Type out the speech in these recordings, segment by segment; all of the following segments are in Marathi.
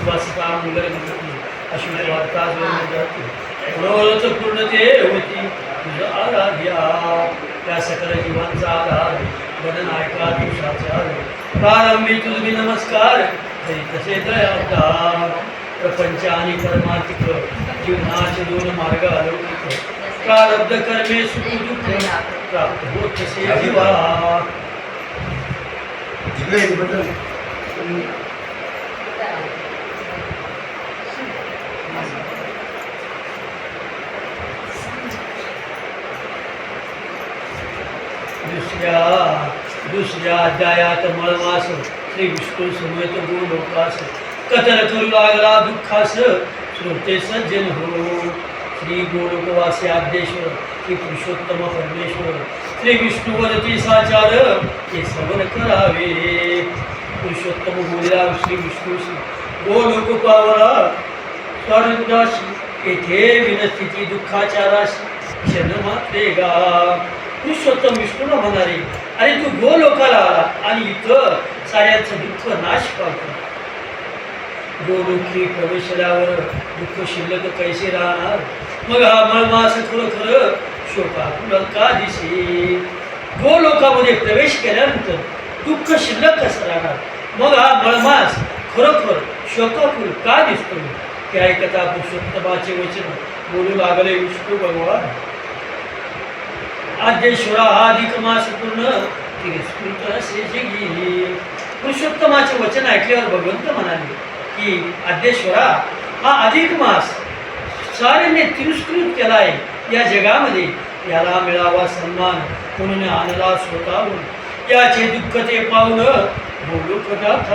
सुवासिका मुगर अशी वार्ता जोडली जाते. मनोरथ पूर्णते होती तुझं आराध्या त्या सकल जीवांचा आधार बदन ऐका दिवसाचा प्रारंभी तुझी नमस्कार तरी तसे दयावतार प्रपंच आणि परमार्थिक जीवनाचे दोन मार्ग अलौकिक प्रारब्ध कर्मे सुख दुःख प्राप्त होत तसे जीवा. दुसऱ्या अध्यायात मळमास श्री विष्णू समेत गोलोकास कथन करू लागला दुःखास श्रोते सज्जन हो. श्री गोलोकवासी आद्येश्वर श्री पुरुषोत्तम परमेश्वर श्री विष्णुवरती साचार हे श्रवण करावे. पुरुषोत्तम बोलला श्री विष्णू गोलोक पावला स्वारुदासी येथे विनस्थिती दुःखाच्या राशी क्षण मात्रे गा. पुरुषोत्तम विष्णूला म्हणाले अरे तू गोलोकाला आला आणि इथं साऱ्यांचं दुःख नाश पावतो. गोलोकी प्रवेशल्यावर दुःख शिल्लक कैसे राहणार. मग हा मळमास खरोखर शोकाकुल का दिसे. गोलोकामध्ये प्रवेश केल्यानंतर दुःख शिल्लक कसं राहणार. मग हा मळमास खरोखर शोकाकुल का दिसतो. ते ऐकता पुरुषोत्तमाचे वचन बोलू लागले विष्णू भगवान. आद्येश्वरा हा अधिक मास पूर्ण तिरस्कृत असे जगी. पुरुषोत्तमाचे वचन ऐकल्यावर भगवंत म्हणाले की आद्येश्वरा हा अधिक मास साऱ्यांनी तिरस्कृत केला आहे या जगामध्ये. याला मिळावा सन्मान म्हणून आणला स्वतःहून. याचे दुःख ते पाहून गोलोकनाथ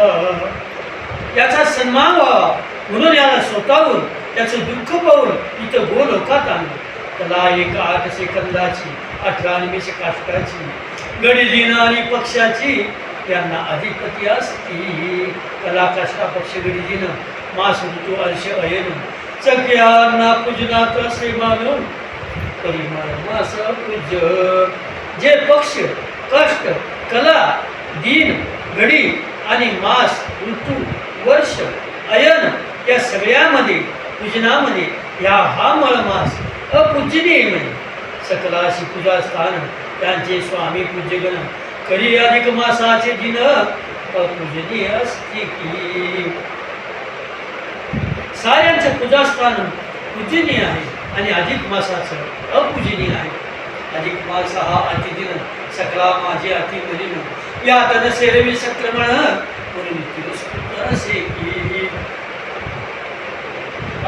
याचा सन्मान व्हावा म्हणून याला स्वतःहून त्याचं दुःख पाहून इथं गोलोकात आणलं. त्याला एक 8 सेकंदाची 18 निमिष काष्टाची गडी दिन आणि पक्षाची त्यांना अधिपती असती. कला काष्टा पक्ष गडी दिन मास ऋतू अर्ष अयन सगळ्यांना पूजनात असे मानून परिमाण मास पूज्य. जे पक्ष कष्ट कला दिन घडी आणि मास ऋतू वर्ष अयन या सगळ्यामध्ये पूजनामध्ये हा मळमास अपूजनीय म्हणजे सकलाशी पूजा स्थान त्यांचे स्वामी पूज्यगण करी अधिक मासाचे दिन अपूजनीय असते की. साऱ्यांचं पूजास्थान पूजनीय आहे आणि अधिक मासाचं अपूजनीय आहे. अधिक मास हा अतिदिन सकला माझे अतिमलिन या तनसे रवी संक्रमण म्हणून तिरस्कृत असे की.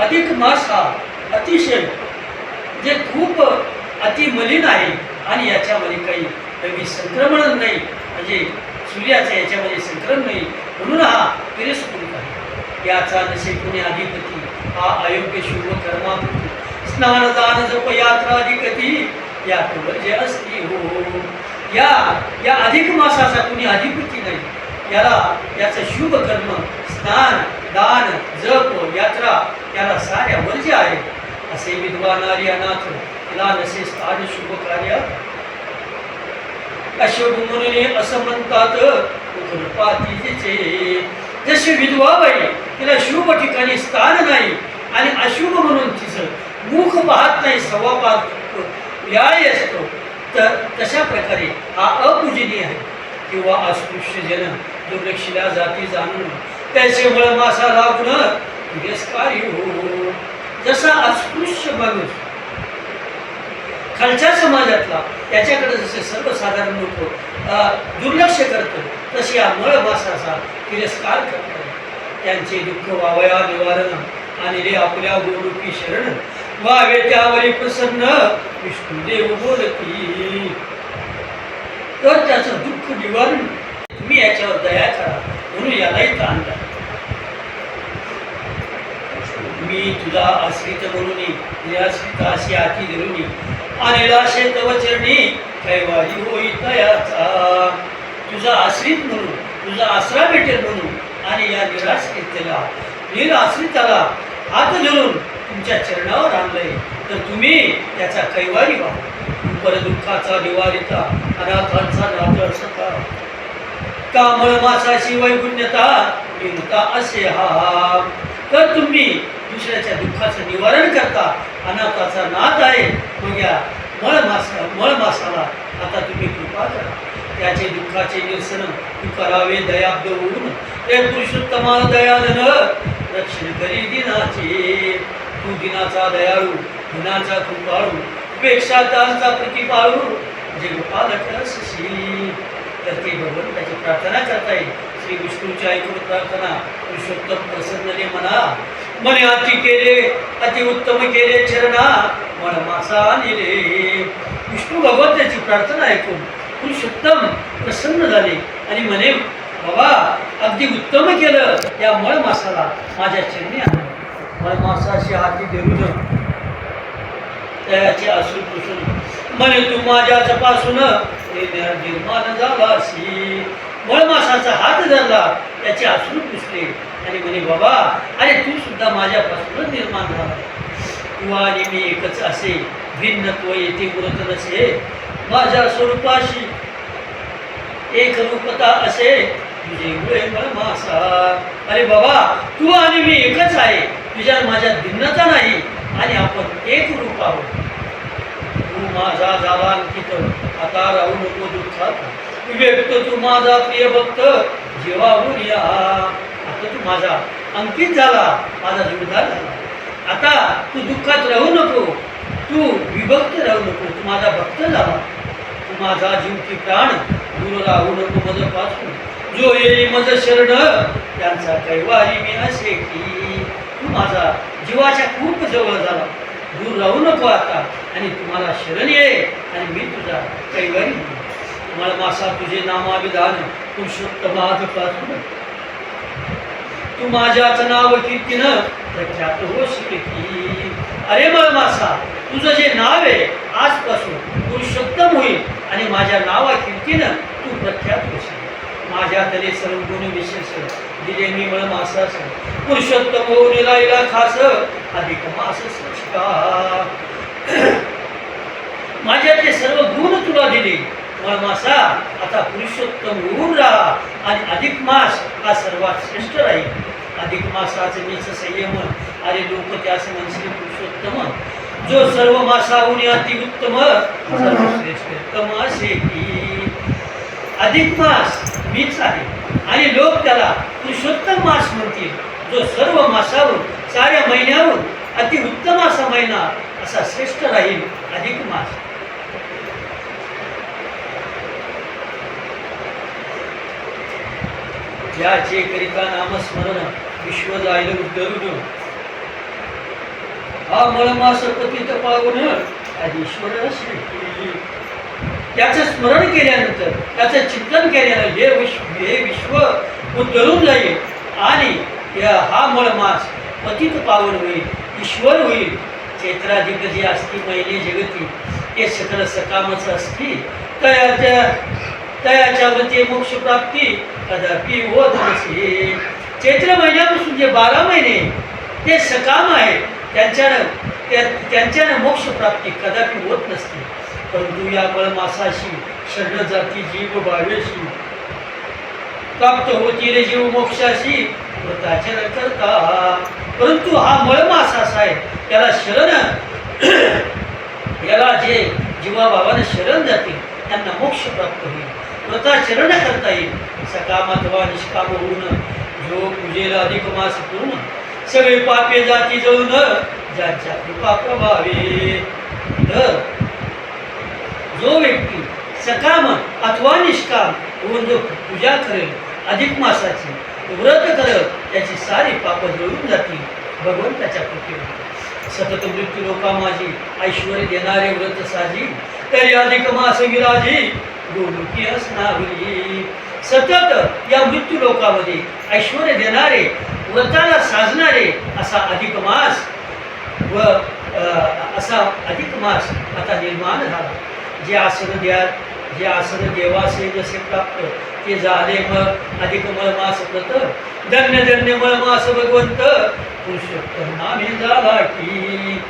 अधिक मास हा अतिशय जे खूप अतिमलिन आहे आणि याच्यामध्ये काही रवी संक्रमण नाही म्हणजे सूर्याचं याच्यामध्ये संक्रमण नाही म्हणून हा तिरस्कृत आहे. याचा नसे कुणी अधिपती हा अयोग्य शुभ कर्मापती स्नानदान जप यात्रा अधिकती यात वर्जे असती हो. या अधिक मासाचा कुणी अधिपती नाही. याचं शुभ कर्म स्नान दान जप यात्रा याला साऱ्या वर्ज्य आहे. असे विद्वान नारी अनाथ तिला नसे स्थान शुभ कार्य अशुभ म्हणून असं म्हणतात कृपातीचे. जशी विधवा बाई तिला शुभ ठिकाणी स्थान नाही आणि अशुभ म्हणून तिचं मुख पाहत नाही सव्वा पाहत व्याय असतो तर तशा प्रकारे हा अपूजनीय आहे. किंवा अस्पृश्य जन दुर्लक्षिला जाती जाणून त्याचे मळमासा लागून तिरस्कारी हो. जसा अस्पृश्य माणूस खालच्या समाजातला त्याच्याकडे जसे सर्वसाधारण लोक दुर्लक्ष करतात तशी या मळमासाचा तिरस्कार करतात. त्यांचे दुःख वावया निवारण आणि रे आपल्या गोरूपी शरण वावे त्यावरी प्रसन्न विष्णुदेव बोलती. तर त्याचं दुःख निवारण तुम्ही याच्यावर दया करा म्हणून यालाही ताणला. मी तुझा आश्रित म्हणून निराश्रित अशी आती धरुणी आणि लाशे तव चरणी कैवारी होई तयाचा. तुझा आश्रित म्हणून तुझा आसरा भेटेल म्हणून आणि या निराश्रिताला हात धरून तुमच्या चरणावर आणलंय तर तुम्ही त्याचा कैवारी व्हा. पर दुःखाचा निवारिता अनाथांचा नाथ सखा कामळ मासाची वैगुण्यता निवृत्ता असे हा. तर तुम्ही दुसऱ्याच्या दुःखाचं निवारण करता, अनाथाचा नाथ आहे. मग या मळमासाला आता तुम्ही कृपा करा, त्याचे दुःखाचे निरसन तू करावे दयाब्द होऊन. ते पुरुषोत्तमा दयालन रक्षण करी दिनाचे. तू दिनाचा दयाळू, दिनाचा कृपाळू, पेक्षा दानचा प्रतिपाळू, जे गोपालक असशी. तर ते भगवंताची प्रार्थना करता येईल. श्री विष्णूची ऐकून प्रार्थना. पुरुषोत्तम प्रसन्नने म्हणा, मने अति केले अति उत्तम केले चरणा, मळ मासा नेले. विष्णू भगवंताची प्रार्थना ऐकून पुरुषोत्तम प्रसन्न झाले आणि म्हणे, बाबा अगदी उत्तम केलं, या मळ मासाला माझ्या चरणी आणलं. मळ मासाशी हाती धरून त्याचे अश्रू पुसून म्हणे, तू माझ्याच पासून निर्माण झालासी. मळमासाचा हात धरला, त्याचे अश्रू पुसले आणि म्हणे, बाबा अरे तू सुद्धा माझ्यापासूनच निर्माण झाला. तू आणि मी एकच असे, भिन्नत्व येथे उरत नसे. माझ्या स्वरूपाशी एक रूपता असे, तुझे मळमासा. अरे बाबा तू आणि मी एकच आहे, तुझ्या माझ्यात भिन्नता नाही आणि आपण एक रूप आहोत. तू माझा झाला अंकित, आता राहू नको दुःखात. व्यक्त तू माझा प्रिय भक्त, जीवाहून या. आता तू माझा अंकित झाला, माझा जोडदार झाला. आता तू दुःखात राहू नको, तू विभक्त राहू नको, तू माझा भक्त झाला. तू माझा जीव की प्राण, दूर राहू नको मज पासून. जो येई मज शरण, त्यांचा कैवारी मी असे की. तू माझा जीवाच्या खूप जवळ झाला, दूर राहू नको आता, आणि तुम्हाला शरण ये आणि मी तुझा कैवारी. मळमासा तुझे नामाभिधान, पुरुषोत्तमाद पासून. तू माझ्याच नाव कीर्तीनं प्रख्यात होशील की. अरे मळमासा तुझं जे नाव आहे आजपासून पुरुषोत्तम होईल आणि माझ्या नावा कीर्तीनं तू प्रख्यात होशील. माझ्या तले सर्व गुण विशेष दिले मी मळमासास. पुरुषोत्तम होऊन राहिला खास, अधिक मास संस्कार. माझ्यातले सर्व गुण तुला दिले मळमासा. आता पुरुषोत्तम होऊन राहा आणि अधिक मास हा सर्वात श्रेष्ठ राहील. अधिक मासाचे मीच संयम, अरे लोक त्यास म्हणशील पुरुषोत्तम. जो सर्व मासाहून अति उत्तम, सर्वश्रेष्ठतम असे की. अधिक मास मीच आहे आणि लोक त्याला पुरुषोत्तम मास म्हणतील. जो सर्व मासाहून, साऱ्या महिन्याहून अति उत्तम असा महिना, असा श्रेष्ठ राहील अधिक मास. याचे करिता नामस्मरण विश्व जाईल उद्धरून. हा मळमास पतित पावन ईश्वर श्री. त्याचं स्मरण केल्यानंतर, त्याचं चिंतन केल्यानंतर हे विश्व उद्धरून जाईल आणि हा मळमास पतित पावन होईल, ईश्वर होईल. चैत्राधिक जे असती महिने जगती, ते सकल सकामच असती. तयाच्या वरती मोक्ष प्राप्ती कदापि होत नसे. चैत्र महिन्यापासून जे 12 महिने ते सकाम आहेत, त्यांच्यानं मोक्ष प्राप्ती कदापि होत नसते. परंतु या मळमासाशी शरण जाती जीव भावेशी, प्राप्त होतील जीव मोक्षाशी व्रताचरण करता. परंतु हा मळमास असा आहे, त्याला शरण, याला जे जीवाभावाने शरण जातील त्यांना मोक्ष प्राप्त होईल, व्रताचरण करता येईल. सकाम अथवा निष्काम होऊन जो पूजेला अधिक मास करून सगळे पापे जाती जळून ज्यांच्या कृपा प्रभावे. तर जो व्यक्ती सकाम अथवा निष्काम होऊन जो पूजा करेल, अधिक मासाची व्रत करेल, त्याची सारी पाप जळून जातील भगवंताच्या कृपेने. सतत मृत्यू लोका माझी ऐश्वर्य देणारे व्रत साजी, तरी अधिक मास विराजी गोलुकी असणारी. सतत या मृत्यू लोकामध्ये ऐश्वर्य देणारे, व्रताला साजणारे असा अधिक मास व असा अधिक मास आता निर्माण झाला. जे आसन देवासे जसे प्राप्त, ते झाले मग अधिक मळमास व्रत. धन्य धन्य मळमास भगवंत, पुरुषोत्तम नामे झाला की.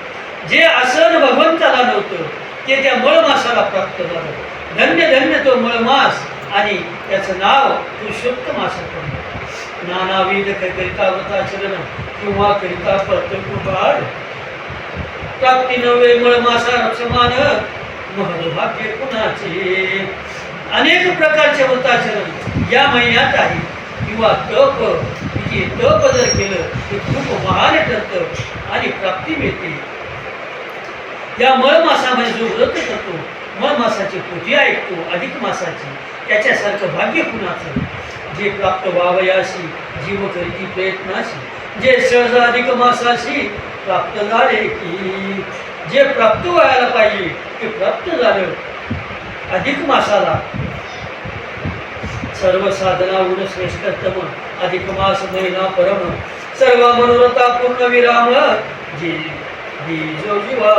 जे आसन भगवंताला नव्हतं ते त्या मळमासाला प्राप्त झालं. धन्य धन्य तो मळमास आणि त्याचं नाव पुरुषोत्तम असं पडलं. नानाविध करिता व्रताचरण किंवा करिता कर्तव्य प्राप्ती नव्हे मळ मासा समान महदभाग्य कुणाचे. अनेक प्रकारचे व्रताचरण या महिन्यात आहे किंवा तप तप जर केलं तर खूप महान ठरतं आणि प्राप्ती मिळते. या मळ मासामध्ये जो व्रत करतो, मळ मासाची पोथी ऐकतो अधिक मासाची, त्याच्यासारखं भाग्य कुणाचं. जे प्राप्त व्हावयाशी जीव करीती प्रयत्नाशी, जे सहज अधिक मासाशी प्राप्त झाले की. जे प्राप्त व्हायला पाहिजे ते प्राप्त झालं अधिक मासाला. सर्व साधना उन श्रेष्ठतम अधिक मास महिना परम सर्व मनोरथा पूर्ण विराम जे जो जीवा.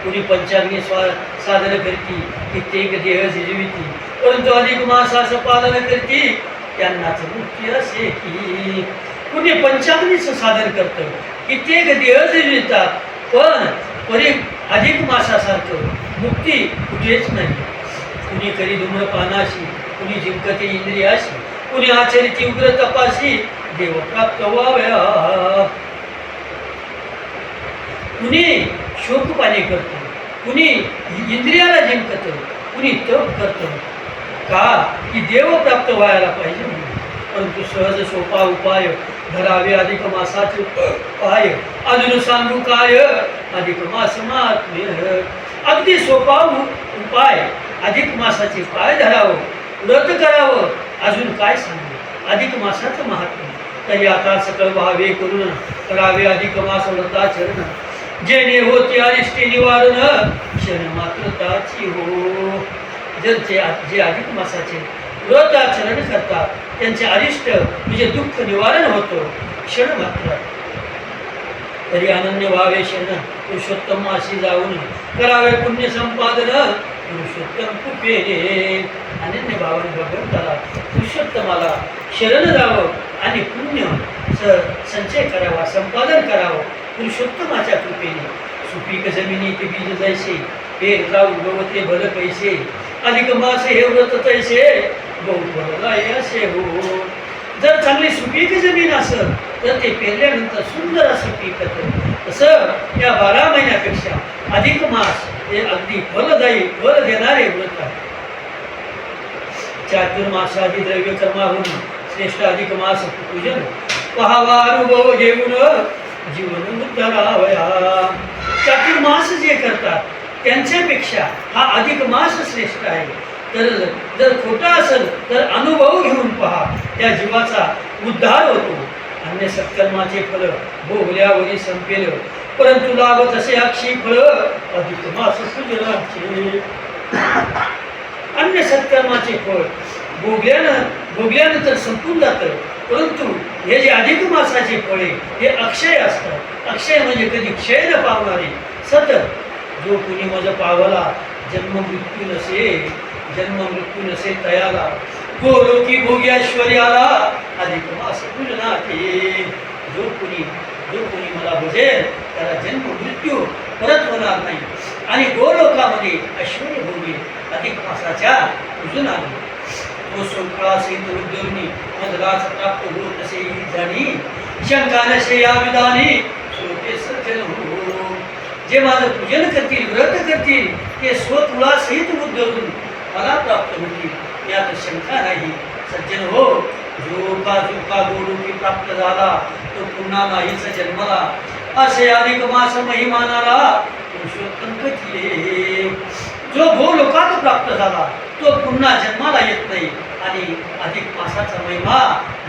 कुणी पंचाग्नी साधन करती कित्येक देह जिजविती परंतु अधिक मासाचं पालन करती त्यांनाच मुक्ती असे की. कुणी पंचाग्नीचं साधन करतं कित्येक देह जिजवितात पण अधिक मासासारखं मुक्ती कुठेच नाही. कुणी करी धूम्रपानाशी, कुणी जिंकते इंद्रियाशी, कुणी आचरिती उग्र तपाशी देव प्राप्त व्हाव्या. कुणी शोकपाने करतो, कुणी इंद्रियाला जिंकतं, कुणी तप करतं का की देव प्राप्त व्हायला पाहिजे म्हणून. परंतु सहज सोपा उपाय धरावे अधिक मासाचे पाय. अजून सांगू काय अधिक मास महात्म्य. अगदी सोपा उपाय अधिक मासाचे पाय धरावं, व्रत करावं. अजून काय सांगू अधिक मासाचं महात्म्य. तरी आता सकळ व्हावे करून करावे अधिक मास व्रताचरण. जेणे होते अरिष्टे निवारण क्षण मात्रताची हो. जर जे अधिक मासाचे व्रत आचरण करतात त्यांचे अरिष्ट म्हणजे दुःख निवारण होतं क्षण मात्र. तरी अनन्य व्हावे शरण पुरुषोत्तम माशी जाऊन करावे पुण्य संपादन पुरुषोत्तम कृपेने. अनन्य भावाने भगवंताला पुरुषोत्तमाला शरण जावं आणि पुण्य संचय करावा, संपादन करावं पुरुषोत्तमाच्या कृपेने. सुपीक जमिनी ते बीज जैसे पेर जाऊ गवते भल पैसे अधिक मास हे व्रत तैसे बहुत असे हो. जर चांगली सुपीक जमीन असेल तर ते पेरल्यानंतर सुंदर असं पीक येतं. तसं या 12 महिन्यापेक्षा अधिक मास हे अगदी फलदायी फल देणारे व्रत आहे. चातुर्मासादी द्रव्य कर्माहून श्रेष्ठ अधिक मास पूजन पहावा अनुभव घेऊन जीवन उद्धरावया. चातुर्मास जे करतात त्यांच्यापेक्षा हा अधिक मास श्रेष्ठ आहे. तर जर खोटा असेल तर अनुभव घेऊन पहा, त्या जीवाचा उद्धार होतो. अन्य सत्कर्माचे फळ भोगल्यावरी संपेल परंतु लाभ तसे अक्षी फळ अधिक मास पूजनाचे. अन्य सत्कर्माचे फळ भोगल्यानंतर संपून जातं परंतु हे जे अधिक मासाचे फळे हे अक्षय असतात. अक्षय म्हणजे कधी क्षय न पावणारे सतत. जो कुणी मज पावला जन्म मृत्यू नसे तयाला गोलोकी भोग्याश्वर्याला अधिक मास पूजनाते. जो कुणी मला भजेल त्याला जन्म मृत्यू परत होणार नाही आणि गोलोकामध्ये ऐश्वर्य भोगेल अधिक मासाच्या पूजनाने. तो सौख्रासहित उद्योनी मधलाच प्राप्त होत असे जाणी शंका नसे या विधानी श्रोते सज्जन हो. जे माझं पूजन करतील व्रत करतील ते स्वतुळासहित उद्योगून मला प्राप्त होतील यात शंका नाही. सज्जन हो. जो का गोलोकी प्राप्त झाला तो पुन्हा नाहीच जन्मला असे अधिक मास महिमानाला पुरुषोत्तम कथिले. जो गोलोकात प्राप्त झाला तो पुन्हा जन्माला येत नाही आणि अधिक मासाचा महिमा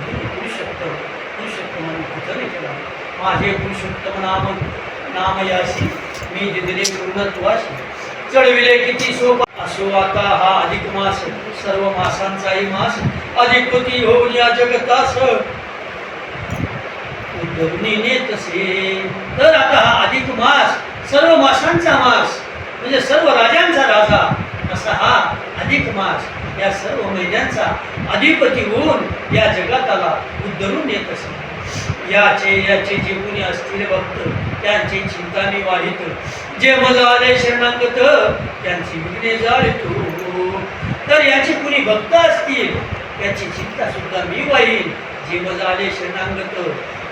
पुरुषोत्तम म्हणून केला. माझे पुरुषोत्तम नामयाशी मी दिले पूर्णत्वाशी चढविले किती सोपा. असो आता हा अधिक मास सर्व मासांचाही मास अधिपती होऊन या जगतास उद्धवनी नेतसे. तर आता हा अधिक मास सर्व मासांचा मास म्हणजे सर्व राजांचा राजा असा हा अधिक मास या सर्व महिन्यांचा अधिपती होऊन या जगाताला उद्धरून येत असे. याचे जे कुणी असतील भक्त त्यांची चिंता मी वाढित. जे मला आले शरणागत त्यांची विघ्ने जाळतो. तर याचे कुणी भक्त असतील त्याची चिंता सुद्धा मी वाहीन. जे मज आले शरणांगत,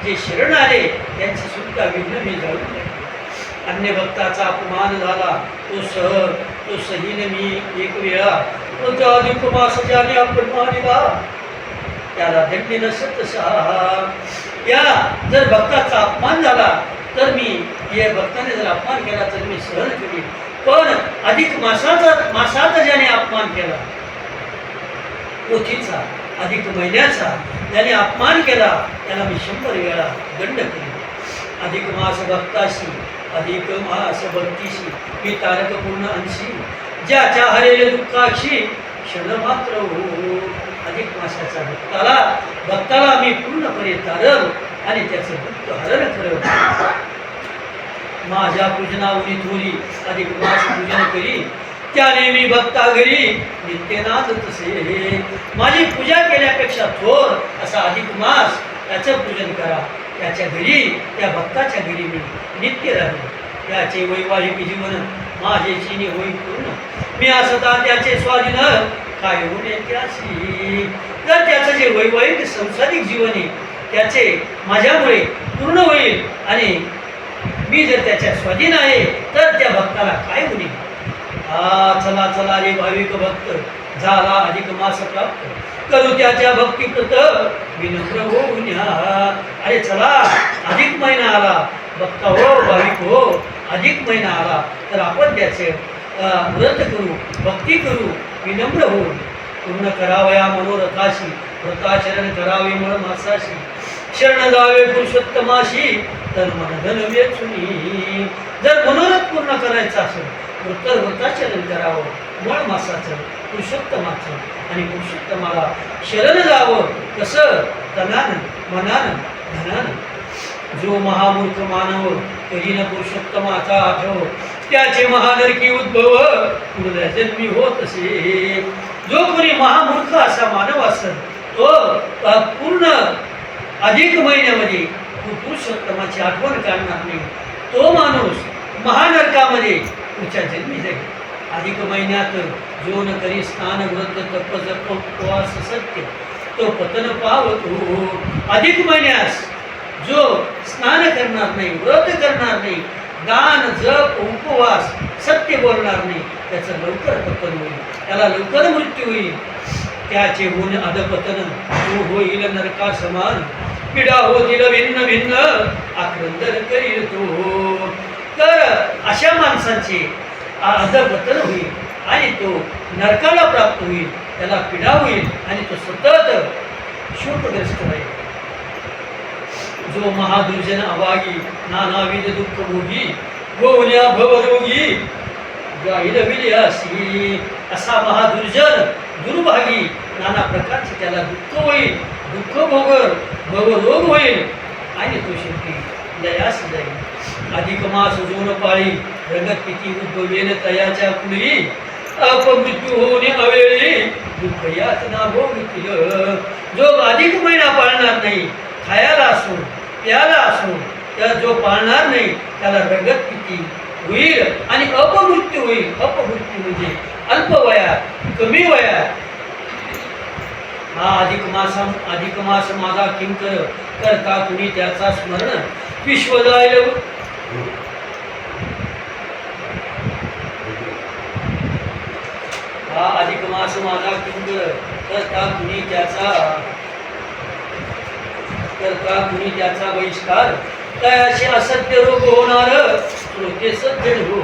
जे शरण आले त्यांची सुद्धा विघ्न मी जाळून टाकले. अन्य भक्ताचा अपमान झाला तो सहीन मी एक वेळा, तो त्या अधिक मास ज्याने आपण मानिला त्याला दंडी नसत सहा. या जर भक्ताचा अपमान झाला तर मी, या भक्ताने जर अपमान केला तर मी सहन केली. पण अधिक मासाचा ज्याने अपमान केला, पोथीचा अधिक महिन्याचा ज्याने अपमान केला त्याला मी 100 वेळा दंड केली. अधिक मास भक्ताशी, अधिक मास भक्तीशी मी तारक पूर्ण अंशी, ज्याच्या हरेले दुःखाशी क्षण मात्र हो. अधिक मासाचा भक्ताला मी पूर्णपणे तारल आणि त्याचं दुःख हरण करव. माझ्या पूजनावरी थोरी अधिक मास पूजन करी, त्याने मी भक्ता घरी नित्यनाथ तसे. माझी पूजा केल्यापेक्षा थोर असा अधिक मास त्याचं पूजन करा. त्याच्या घरी, त्या भक्ताच्या घरी मी नित्य राहील. त्याचे वैवाहिक जीवन माझे चिनी होई पूर्ण, मी असता त्याचे स्वाधीन काय होणे त्याशी. तर त्याचं जे वैवाहिक संसारिक जीवन आहे त्याचे माझ्यामुळे पूर्ण होईल आणि मी जर त्याच्या स्वाधीन आहे तर त्या भक्ताला काय होईल. चला चला रे भाविक भक्त, झाला अधिक मास प्राप्त, करू त्याच्या भक्तिकृत विनम्र होऊन. अरे चला, अधिक महिना आला, भक्त हो, भाविक हो, अधिक महिना आला तर आपण त्याचे व्रत करू, भक्ती करू, विनम्र होऊन. पूर्ण करावया मनोरथाशी, व्रताचरण करावे मळ मासाशी, शरण जावे पुरुषोत्तमाशी, तर मन धन वेचुनी. जर मनोरथ पूर्ण करायचा असेल तर व्रताचरण करावं, मळ मासाचं, पुरुषोत्तमाचं, आणि पुरुषोत्तमाला शरण जावं. कसं? तनानं, मनानं, धनानं. जो महामूर्ख मानव करीन पुरुषोत्तमाचा आठव, त्याचे महानरकी उद्भव पुढल्या जन्मी होत असे. जो कोणी महामूर्ख असा मानव असेल तो पूर्ण अधिक महिन्यामध्ये पुरुषोत्तमाची आठवण करणार नाही, तो माणूस महानरकामध्ये पुढच्या जन्मी जाईल. अधिक महिन्यात जो न करी स्नान व्रत तप जप उपवास सत्य, तो पतन पावतो. अधिक महिन्यास जो स्नान करणार नाही, व्रत करणार नाही, दान जप उपवास सत्य बोलणार नाही, त्याचं लवकर पतन होईल, त्याला लवकर मृत्यू होईल. त्याचे होऊन अधपतन, तो होईल नरका समान, पिढा होतील भिन्न भिन्न, आक्रंदन करील तो. तर अशा माणसाचे अधपतन होईल आणि तो नरकाला प्राप्त होईल, त्याला पीडा होईल आणि तो सतत शोकग्रस्त राहील. जो महादुर्जन अभागी, नानाविध दुःख भोगी, गोवल्या भवरोगी, गाईल विलयासी. असा महादुर्जन, दुर्भागी, नाना प्रकारचे त्याला दुःख होईल, दुःख भवरोग होईल आणि तो शेवटी लयास जाईल. अधिक मास जोन पाळी, रगत किती उद्भवेल तयाच्या कुळी, अपमृत्यू होणे अवेळी, दुःख यातना भोगतील. जो अधिक महिना पाळणार नाही, खायला असो प्याला असो, तर जो पाळणार नाही त्याला रगत किती होईल आणि अपमृत्यू होईल. अपमृत्यू म्हणजे अल्प वयात, कमी वयात. हा अधिक मास माझा किंकर, करता कुणी त्याचा स्मरण, विश्व जाईल. हा अधिक मास माझा किंकर, करता कुणी त्याचा बहिष्कार, तयाशी असत्य रोग होणार, श्रोते सज्जन हो.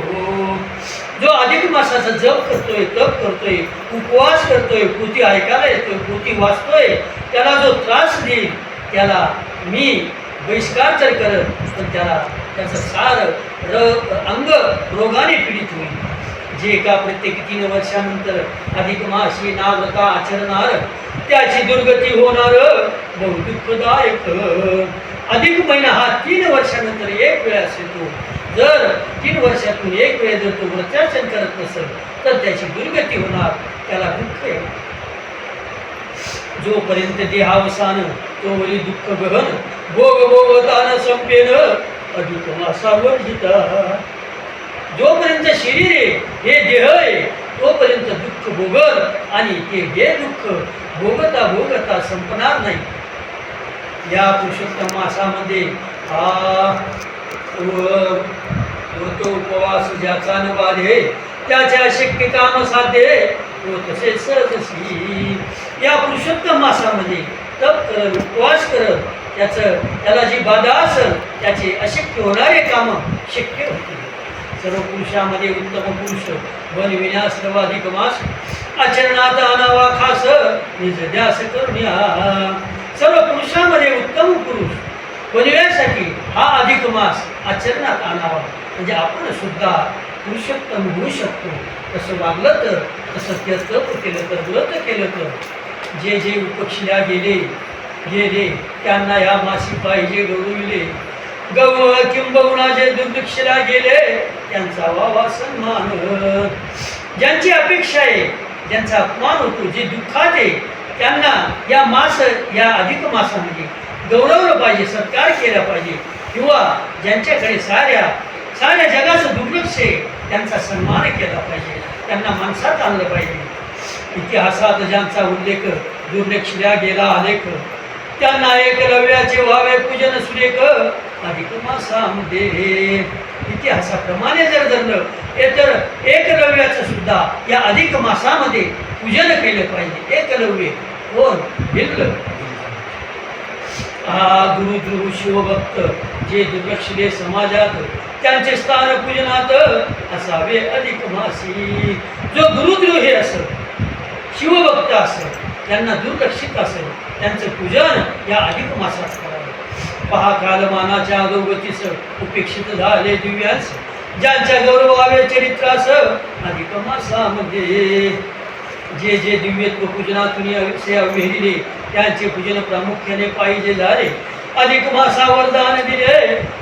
जो अधिक मासाचा जप करतोय, तप करतोय, उपवास करतोय, कृती ऐकायला येतोय, कृती वाचतोय, त्याला जो त्रास देईल त्याला मी बहिष्कार जर करत तर त्याचं सार अंग रोगाने पीडित होईल. जे का प्रत्येक 3 वर्षानंतर अधिक मासी नाव्रता आचरणार, त्याची दुर्गती होणार बहु दुःखदायक. अधिक महिना हा 3 वर्षानंतर एक वेळेस येतो. जर 3 वर्षातून एक वेळ जर तो व्रताचरण करत नसेल तर त्याची दुर्गती होणार, त्याला दुःख आहे. जोपर्यंत देहावसान तोवरी दुःख गहन, भोग भोगतान संपेन अधिक मासावर जिता. जोपर्यंत शरीर आहे, हे देह आहे, तोपर्यंत दुःख भोगल आणि हे दुःख भोगता भोगता संपणार नाही. या पुरुषोत्तम मासामध्ये हा तो उपवास ज्याचा न बाधे त्याच्या शक्य काम साध्ये व तसे सहजशी. या पुरुषोत्तम मासामध्ये तप करत उपवास करत त्याला जी बाधा असेल त्याचे अशक्य होणारे काम शक्य होते. सर्व पुरुषामध्ये उत्तम पुरुष बनविण्या सर्वाधिक मास आचरणात आणावा खास निज ध्यास करुण्या. सर्व पुरुषामध्ये उत्तम पुरुष बनविण्यासाठी हा अधिक मास आचरणात आणावा. म्हणजे आपण सुद्धा पुरुषोत्तम होऊ शकतो. तसं वागलं तर, तसं ते तप केलं तर, व्रत केलं तर, जे जे उपक्षीला गेले त्यांना या मासी पाहिजे गौरविले. किंबहुना जे दुर्भिक्षेला गेले त्यांचा वावा सन्मान. ज्यांची अपेक्षा आहे, ज्यांचा अपमान होतो, जे दुःखात आहे, त्यांना या अधिक मासामध्ये गौरवलं पाहिजे, सत्कार केला पाहिजे. किंवा ज्यांच्याकडे साऱ्या जगाचं दुर्लक्ष आहे त्यांचा सन्मान केला पाहिजे, त्यांना माणसात आणलं पाहिजे. इतिहासात ज्यांचा उल्लेख दुर्लक्षल्या गेला आलेख त्यांना एकलव्याचे व्हावे पूजन सुरेख अधिक मासामध्ये. इतिहासाप्रमाणे जर धरलं तर एकलव्याचं सुद्धा या अधिक मासामध्ये पूजन केलं पाहिजे. एकलव्य कोण? भिल्ल. गुरु शिवभक्त जे दुर्लक्षले समाजात त्यांचे स्थान पूजनात असावे अधिक मासी. जो गुरुद्रोही असेल, शिवभक्त असेल, त्यांना दुर्लक्षित असेल, त्यांचं पूजन या अधिक मासात करावं. पहा कालमानाच्या अधोगतीस उपेक्षित झाले दिव्यांस ज्यांच्या गौरवावे चरित्रास अधिक मासामध्ये. जे जे दिव्यत्व पूजनातून विहिरिले त्यांचे पूजन प्रामुख्याने पाहिजे झाले. अधिक मासा वरदान दिले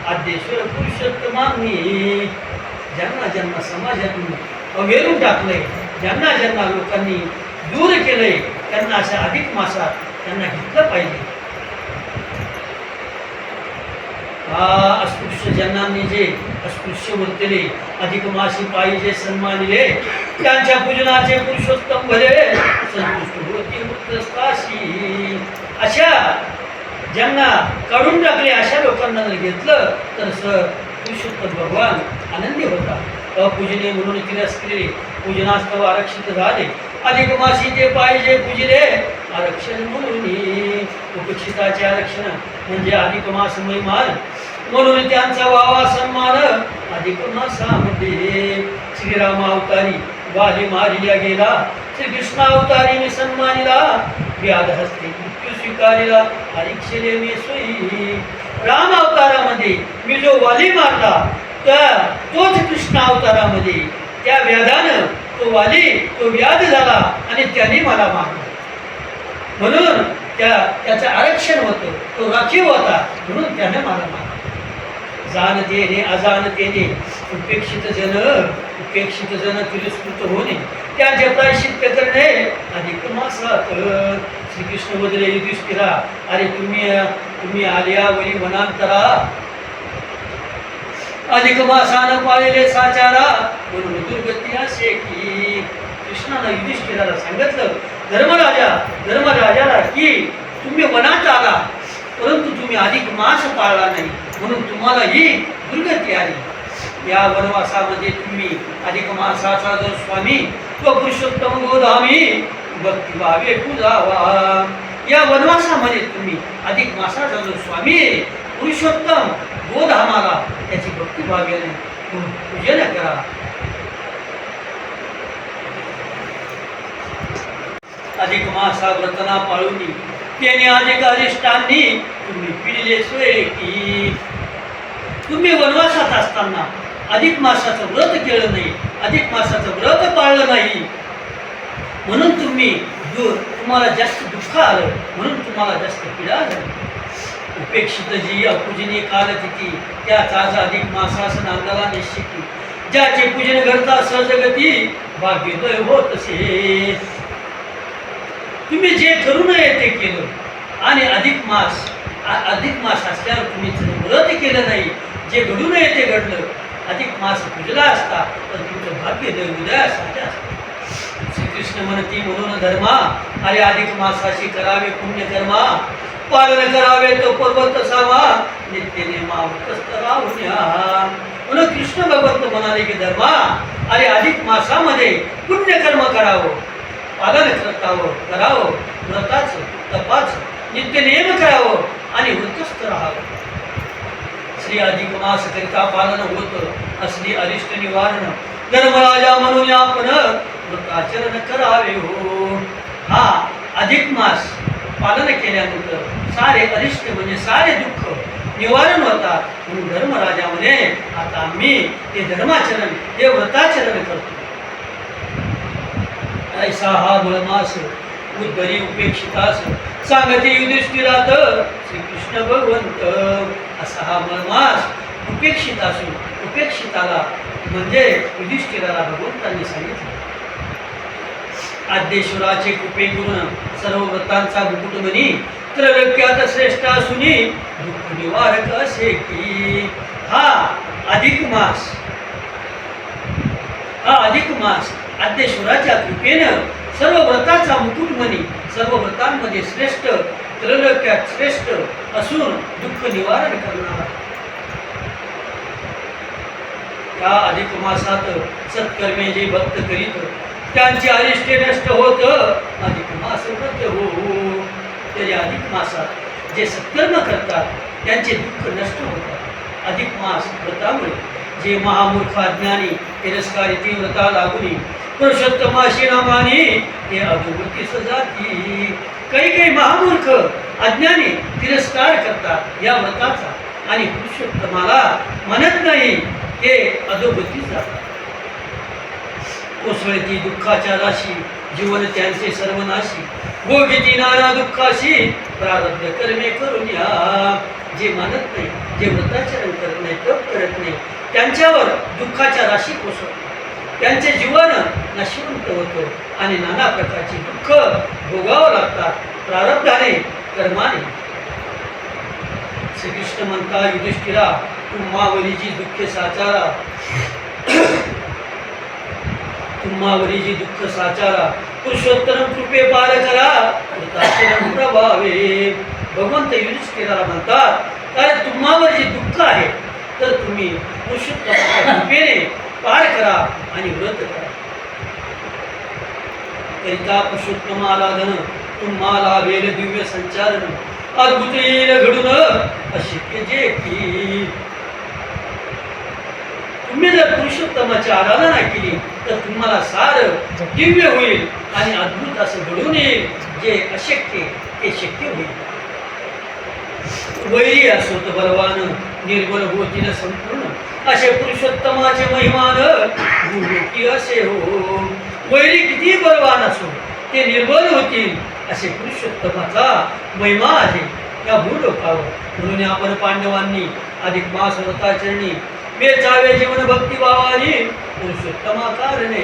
आद्येश्वर पुरुषोत्तमांनी. ज्यांना समाजातून अवेरून टाकलंय, ज्यांना लोकांनी दूर केलंय, त्यांना अशा अधिक मासात त्यांना घेतलं पाहिजे. अस्पृश्य जनांनी जे अस्पृश्य वर्तले अधिक मासी पाहिजे सन्मानिले. त्यांच्या पूजनाचे पुरुषोत्तम भले संतुष्ट होती उत्कृष्टाशी. अशा ज्यांना काढून टाकले अशा लोकांना जर घेतलं तर पुरुषोत्तम भगवान आनंदी होता. अपूजनीय म्हणून तिरस्कले पूजनास्तव आरक्षित झाले. अधिक मासी ते पाहिजे पूजले आरक्षण म्हणून. उपेक्षिताचे आरक्षण म्हणजे अधिक मास महिमान म्हणून त्यांचा व्हावा सन्मान अधिक मासामध्ये. श्रीराम अवतारी वाली मारिया गेला, श्रीकृष्ण अवतारीने सन्मानिला. व्याध हस्ते मृत्यू स्वीकारिला परीक्षेले मी सोयी. राम अवतारामध्ये मी जो वाली मारला तोच कृष्ण अवतारामध्ये त्या व्याधानं तो व्याध झाला आणि त्याने मला मारला. म्हणून त्याचं आरक्षण होतं, तो राखीव होता म्हणून त्याने मला मारला. जाणतेने अजाणतेने उपेक्षित जन तिरस्कृत होणे त्याचे प्रायश्चित्त करणे अधिक मासात. श्रीकृष्ण बदले युधिष्ठिरा, अरे तुम्ही आल्यावरी वनांतरा अधिक मासानं पाळलेले साचारा म्हणून दुर्गती असे की. कृष्णानं युधिष्ठिराला सांगितलं धर्मराजाला की तुम्ही वनात आला परंतु तुम्ही अधिक मास पाळला नाही म्हणून तुम्हाला ही दुर्गती आली. या वनवासामध्ये तुम्ही अधिक मासाचा जो स्वामी तो पुरुषोत्तम गोधामी भक्तिभावे पूजावा. या वनवासामध्ये तुम्ही अधिक मासाचा जो स्वामी पुरुषोत्तम गोधामाला त्याची भक्तिभावेने पूजन करा. अधिक मासा व्रतना पाळूनी त्याने अधिक अरिष्टांनी तुम्ही पिढले सोय की. तुम्ही वनवासात असताना अधिक मासाचं व्रत केलं नाही, अधिक मासाचं व्रत पाळलं नाही म्हणून तुम्हाला जास्त दुःख आलं, म्हणून तुम्हाला जास्त पीडा झाली. उपेक्षित जी अपूजनीय कालतिथी त्याच आज अधिक मासास नांदाला निश्चिती. ज्याचे पूजन करता सहजगती भाग्योदय होत असे. तुम्ही जे करू नये ते केलं आणि अधिक मास असल्यावर तुम्ही व्रत केलं नाही, जे घडू नये ते घडलं. अधिक मास पूजला असता तर तुमचं भाग्य उदय साध्या असतं. श्रीकृष्ण म्हणती म्हणून धर्मा, अरे अधिक मासाशी करावे पुण्यकर्मा. पालन करावे तो पर्वत सावा नित्य नेमावतस्त राहुन्या. म्हणून कृष्ण भगवंत म्हणाले की धर्मा, अरे अधिक मासामध्ये पुण्यकर्म करावं, पालन करावं, व्रताचं तपाचं नित्य नेम करावं आणि व्रतस्थ राहावं. श्री अधिक मास करिता पालन होत असली अरिष्ट निवारण, धर्मराजा म्हणून आपण व्रताचरण करावे हो. हा अधिक मास पालन केल्यानंतर सारे अरिष्ट म्हणजे सारे दुःख निवारण होतात. म्हणून धर्मराजा म्हणे आता आम्ही हे धर्माचरण हे व्रताचरण करतो. ऐसा हा मळमास उद्धरी उपेक्षितास सांगते युधिष्ठिरात श्रीकृष्ण भगवंत. असा हा मळमास उपेक्षित असून उपेक्षिताला म्हणजे युधिष्ठिराला भगवंतांनी सांगितलं. आद्येश्वराचे कृपे करून सर्व व्रतांचा मुकुट म्हणी त्रैलोक्यात श्रेष्ठ असूनी दुःख निवारक असे की. हा अधिक मास आद्येश्वराच्या कृपेनं सर्व व्रताचा मुकुट म्हणी सर्व व्रतांमध्ये श्रेष्ठ त्रैलोक्यात श्रेष्ठ असून दुःख निवारण करणारा. त्या अधिक मासात सत्कर्मे जे भक्त करीत त्यांचे अरिष्टे नष्ट होत. अधिक मास व्रत हो. तरी अधिक मासात जे सत्कर्म करतात त्यांचे दुःख नष्ट होतात. अधिक मास व्रतामुळे जे महामूर्ख अज्ञानी तिरस्कारी ती व्रता लागुनी पुरुषोत्तमाशी नामानी ते अधोगतीस जाती. काही महामूर्ख अज्ञानी तिरस्कार करतात या व्रताचा आणि पुरुषोत्तमाला म्हणत नाही ते अधोगतीस जातात. कोसळती दुःखाच्या राशी जीवन त्यांचे सर्वनाशी भोगिती नाना दुःखाशी प्रारब्ध कर्मे करून या. जे मानत नाही जे व्रताचरण करत नाही तप करत नाही त्यांच्यावर दुःखाच्या राशी कोसळतात. त्यांचे जीवन नशिवंत होतं आणि नाना प्रकारची दुःख भोगावं लागतात प्रारब्धाने कर्माने. श्रीकृष्ण म्हणता युधिष्ठिरा तुम्हावरीची दुःखे साचारा तुम्हावरीची दुःख साचारा पुरुषोत्तम कृपे पार करा व्रताचरण प्रभावे. भगवंत युधिष्ठिराला म्हणतात कारण तुम्हावर जे दुःख आहे तर तुम्ही पुरुषोत्तमाच्या कृपेने पार करा आणि व्रत करा. करिता पुरुषोत्तम आराधन तुम्हाला वेल दिव्य संचारण अद्भुत येईल घडून अशक्य जे की. तुम्ही जर पुरुषोत्तमाची आराधना केली तर तुम्हाला सार दिव्य होईल आणि अद्भुत असं घडून येईल. जे अशक्य ते शक्य होईल. वैरी असोत बलवान निर्बल होतील संपूर्ण असे पुरुषोत्तमाचे महिमान भूलोकी असे हो. वैरी किती बलवान असो ते निर्बल होतील असे पुरुषोत्तमाचा महिमा आहे या भूलोकावर. म्हणून आपण पांडवांनी अधिक मास व्रताचरणी वेचावे जीवन भक्तिभावाने पुरुषोत्तमा कारणे.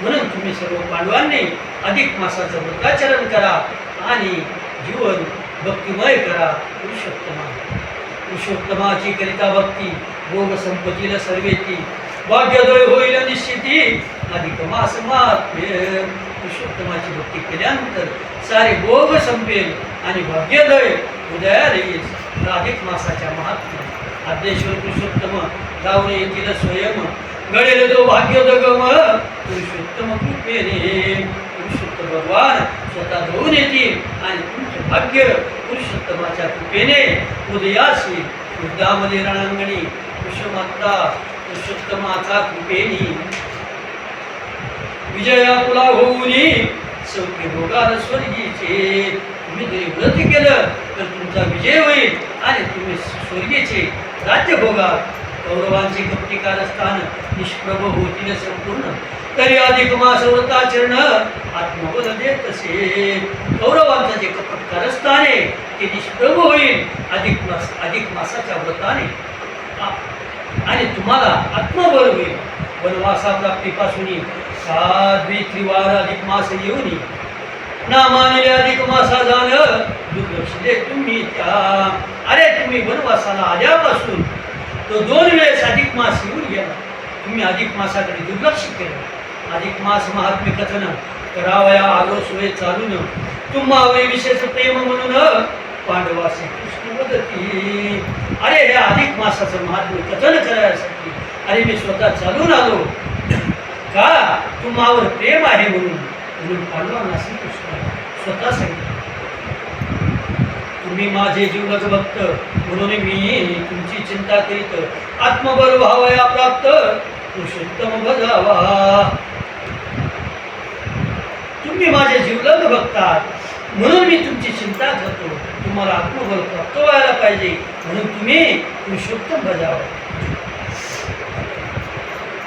म्हणून तुम्ही सर्व पांडवांनी अधिक मासाचं व्रताचरण करा आणि जीवन भक्तिमय करा. पुरुषोत्तमाची करिता भक्ती भोग संपत्तीला सर्वेती भाग्योदय होईल निश्चिती. अधिक मास महात्म्य पुरुषोत्तमाची भक्ती केल्यानंतर सारे भोग संपेल आणि भाग्योदय उदयाला येईल. अधिक मासाच्या महात्म्य आद्येश्वर पुरुषोत्तम रावण येथील स्वयं घडेल तो भाग्योदगम पुरुषोत्तम कृपेने. पुरुषोत्तम भगवान स्वतः धुवून येतील आणि तुमचे भाग्य पुरुषोत्तमाच्या कृपेने उदयास येईल. युद्धामध्ये रणांगणी पुरुषोत्तमा पुरुषोत्तमाचा कृपेने विजया तुला होऊनी सौख्य भोगाल स्वर्गीचे. तुम्ही जरी व्रत केलं तर तुमचा विजय होईल आणि तुम्ही स्वर्गीचे राज्य भोगाल. कौरवांचे कपटीकारस्थान निष्प्रभ होतील संपूर्ण तरी अधिक मास व्रताचरण आत्मबल देत असे. कौरवांचं जे कपटकारस्थान आहे ते निष्प्रभ होईल अधिक मासाच्या व्रताने आणि तुम्हाला आत्मबल होईल. वनवासा प्राप्तीपासून साध्वी त्रिवार अधिक मास येऊनी ना मानले अधिक मासा झालं दुर्लक्षले तुम्ही त्या. अरे तुम्ही वनवासाला आल्यापासून तो 2 वेळेस अधिक मास येऊन गेला. तुम्ही अधिक मासाकडे दुर्लक्ष केलं. अधिक मास महात्म्य कथन करावया आलो सोय चालून तुम्हावरी विशेष प्रेम म्हणून पांडवासी कृष्ण वदती. अरे या अधिक मासाचं महात्म्य कथन करायसाठी अरे मी स्वतः चालून आलो का तुम्हावर प्रेम आहे म्हणून पांडवांना श्रीकृष्ण स्वतः सांगितलं तुम्ही माझे जीवलग भक्त म्हणून मी तुमची चिंता करीत आत्मबल व्हावया प्राप्त पुरुषोत्तम भजावा. तुम्ही माझे जीवलग भक्त आहात म्हणून मी तुमची चिंता करतो. तुम्हाला आत्मबल प्राप्त व्हायला पाहिजे म्हणून तुम्ही पुरुषोत्तम भजावा.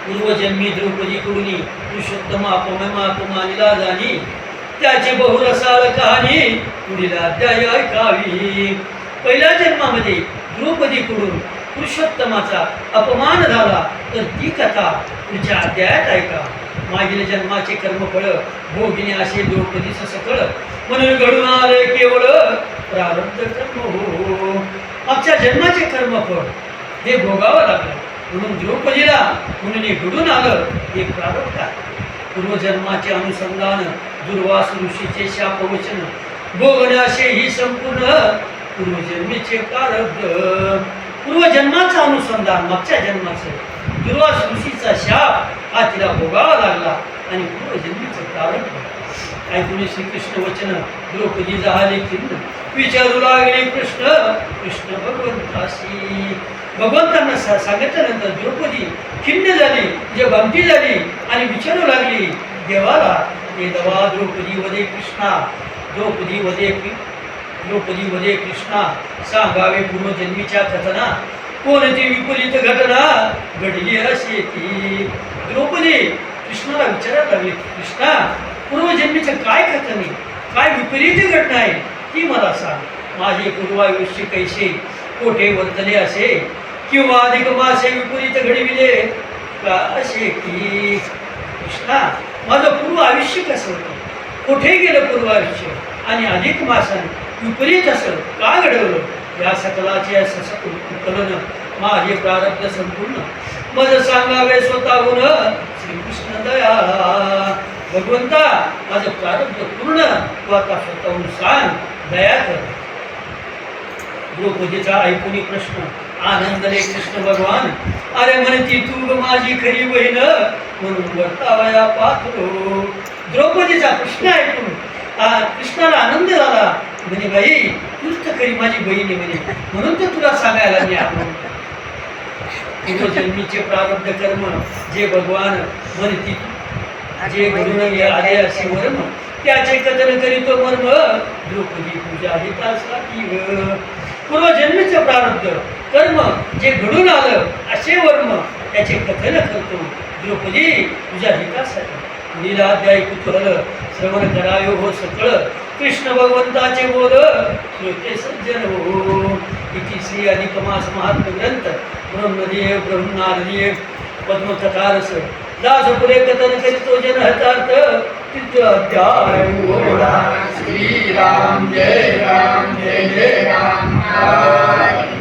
पूर्वजन्मी द्रौपदीकडून पुरुषोत्तम अपमानिला जाणी त्याची बहुरसाळ कहाणी पुढील अध्याय ऐकावी. पहिल्या जन्मामध्ये द्रौपदीकडून पुरुषोत्तमाचा अपमान झाला तर ती कथा पुढच्या अध्यायात ऐका. मागील जन्माचे कर्मफळ भोगिने असे द्रौपदीच सकळ म्हणून घडून आले केवळ प्रारब्ध कर्म हो. मागच्या जन्माचे कर्मफळ हे भोगावं लागलं म्हणून द्रौपदीला म्हणून हे घडून आलं हे प्रारब्ध आहे. पूर्वजन्माचे अनुसंधान दुर्वास ऋषीचे शापवचन भोगणे असे ही संपूर्ण पूर्वजन्मीचे प्रारब्ध. पूर्वजन्माचं अनुसंधान मागच्या जन्माचं दुर्वास ऋषीचा शाप हा तिला भोगावा लागला आणि पूर्वजन्मीचं प्रारब्ध. ऐकून श्रीकृष्ण वचन द्रौपदी झाली खिन्न विचारू लागले कृष्ण भगवंतासी. भगवंतांना सांगितल्यानंतर द्रौपदी खिन्न झाली म्हणजे भंगी झाली आणि विचारू लागली देवाला हे देवा द्रौपदी वदे कृष्णा सांगावे पूर्वजन्मीच्या कथना कोणती विपरीत घटना घडली असे ती. द्रौपदी कृष्णाला विचारायला लागली कृष्णा पूर्वजन्मीचं काय कथन आहे काय विपरीत घटना आहे ती मला सांग. माझे पूर्वायुष्य कैसे कोठे वर्तले असे किंवा अधिक मासे विपरीत घडविले का असे की. कृष्णा माझं पूर्व आयुष्य कसं होतं कोठे गेलं पूर्व आयुष्य आणि अधिक मासाने विपरीत असं का घडवलं या सकलाचे कलन माझे प्रारब्ध संपूर्ण माझं सांगावे स्वतःहून श्रीकृष्ण दया. भगवंता माझं प्रारब्ध पूर्ण तू आता स्वतःहून सांग दया कर. द्रौपदीचा ऐकून प्रश्न आनंदले कृष्ण भगवान अरे म्हणती तू माझी खरी बहीण म्हणून वर्तावया पाहतो. द्रौपदीचा प्रश्न ऐकून कृष्णाला आनंद झाला म्हणे बाई तूच तर खरी माझी बहीण आहे म्हणे म्हणून तर तुला सांगायला मी आलो. पूर्वजन्मीचे प्रारब्ध कर्म जे भगवान म्हणती जे घडून आले असे वर्म त्याचे कथन करीतो मर्म द्रौपदी तुझ्या हितासाठी. पूर्वजन्मीचे प्रारब्ध कर्म जे घडून आलं असे वर्म त्याचे कथन करतो द्रौपदी तुझ्या हितासाठी. लीलाध्याय कुतूहल श्रवण करावे हो सकळ कृष्ण भगवंताचे बोल श्रोते सज्जन हो. इति श्री अधिक मास महात्म्य ग्रंथ ब्रह्मदेव ब्रह्मनारदीय पद्मकथारस दासपुरे कथन करीतो जन हतार्थ तृतीय अध्याय. श्री राम जय राम जय जय राम.